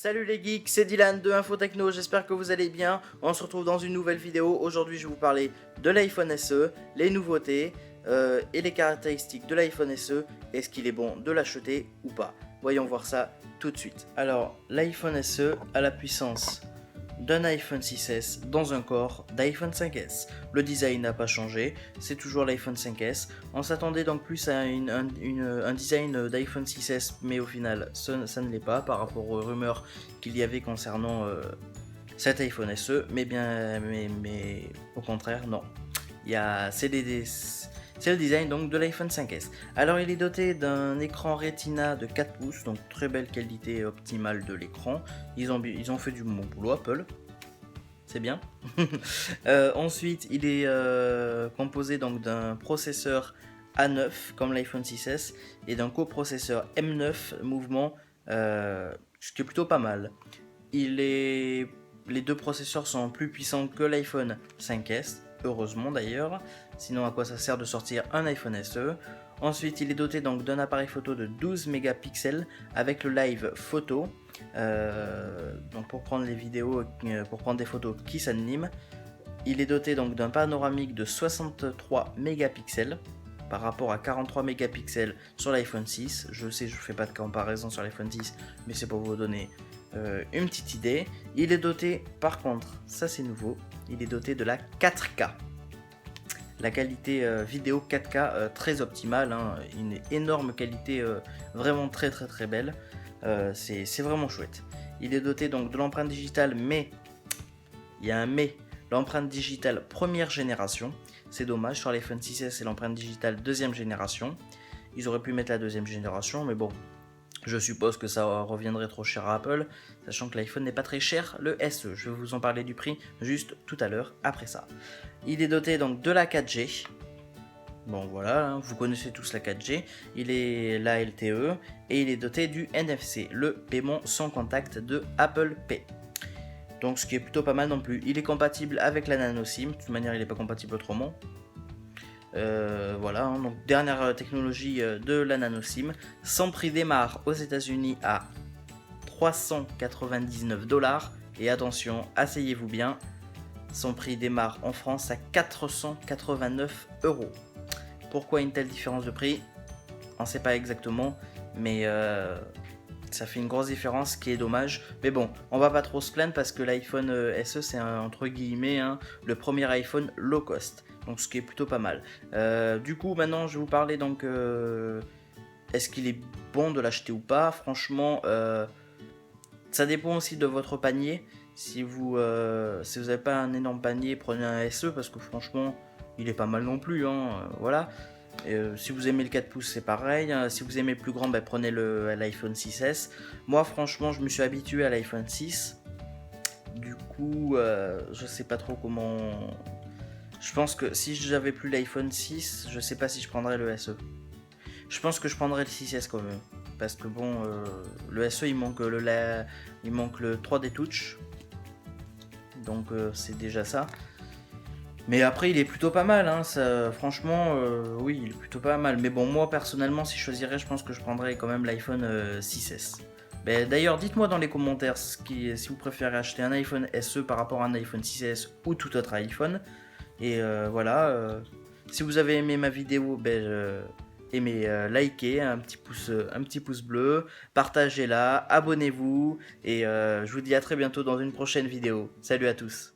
Salut les geeks, c'est Dylan de Info Techno, j'espère que vous allez bien. On se retrouve dans une nouvelle vidéo. Aujourd'hui je vais vous parler de l'iPhone SE, les nouveautés et les caractéristiques de l'iPhone SE. Est-ce qu'il est bon de l'acheter ou pas? Voyons voir ça tout de suite. Alors l'iPhone SE a la puissance d'un iPhone 6S dans un corps d'iPhone 5S. Le design n'a pas changé, c'est toujours l'iPhone 5S. On s'attendait donc plus à un design d'iPhone 6S, mais au final ça ne l'est pas par rapport aux rumeurs qu'il y avait concernant cet iPhone SE, mais au contraire non. C'est le design donc de l'iPhone 5S. Alors il est doté d'un écran Retina de 4 pouces, donc très belle qualité optimale de l'écran. Ils ont fait du bon boulot Apple. C'est bien. Ensuite, il est composé donc d'un processeur A9 comme l'iPhone 6S et d'un coprocesseur M9 mouvement, ce qui est plutôt pas mal. Les deux processeurs sont plus puissants que l'iPhone 5S, heureusement d'ailleurs, sinon à quoi ça sert de sortir un iPhone SE. Ensuite, il est doté donc d'un appareil photo de 12 mégapixels avec le live photo, donc pour prendre des photos qui s'animent. Il est doté donc d'un panoramique de 63 mégapixels par rapport à 43 mégapixels sur l'iPhone 6. Je sais, je ne fais pas de comparaison sur l'iPhone 6, mais c'est pour vous donner une petite idée. Il est doté, par contre, ça c'est nouveau, il est doté de la 4K. La qualité vidéo 4K très optimale, hein, une énorme qualité vraiment très belle. C'est vraiment chouette. Il est doté donc de l'empreinte digitale, mais il y a un mais. L'empreinte digitale première génération, c'est dommage, sur l'iPhone 6S c'est l'empreinte digitale deuxième génération. Ils auraient pu mettre la deuxième génération, mais bon, je suppose que ça reviendrait trop cher à Apple, sachant que l'iPhone n'est pas très cher, le SE. Je vais vous en parler du prix juste tout à l'heure, après ça. Il est doté donc de la 4G. Bon voilà, hein, vous connaissez tous la 4G. Il est la LTE et il est doté du NFC, le paiement sans contact de Apple Pay. Donc ce qui est plutôt pas mal non plus. Il est compatible avec la nano SIM, de toute manière il n'est pas compatible autrement. Voilà, hein, donc dernière technologie de la nano SIM. Son prix démarre aux États-Unis à 399$. Et attention, asseyez-vous bien, son prix démarre en France à 489€. Pourquoi une telle différence de prix? On ne sait pas exactement, mais ça fait une grosse différence, ce qui est dommage. Mais bon, on va pas trop se plaindre parce que l'iPhone SE c'est entre guillemets le premier iPhone low cost. Donc ce qui est plutôt pas mal. Du coup maintenant je vais vous parler donc est-ce qu'il est bon de l'acheter ou pas. Franchement ça dépend aussi de votre panier. Si vous n'avez pas un énorme panier, prenez un SE parce que franchement il est pas mal non plus, hein, voilà. Si vous aimez le 4 pouces c'est pareil, si vous aimez le plus grand prenez l'iPhone 6S. Moi franchement je me suis habitué à l'iPhone 6. Du coup je sais pas trop comment. Je pense que si j'avais plus l'iPhone 6, je sais pas si je prendrais le SE. Je pense que je prendrais le 6S quand même. Parce que bon, le SE il manque le 3D Touch. Donc c'est déjà ça. Mais après il est plutôt pas mal, hein, ça, franchement oui il est plutôt pas mal. Mais bon moi personnellement si je choisirais je pense que je prendrais quand même l'iPhone 6S. D'ailleurs dites-moi dans les commentaires si vous préférez acheter un iPhone SE par rapport à un iPhone 6S ou tout autre iPhone. Et voilà, si vous avez aimé ma vidéo, likez, un petit pouce bleu, partagez-la, abonnez-vous et je vous dis à très bientôt dans une prochaine vidéo. Salut à tous.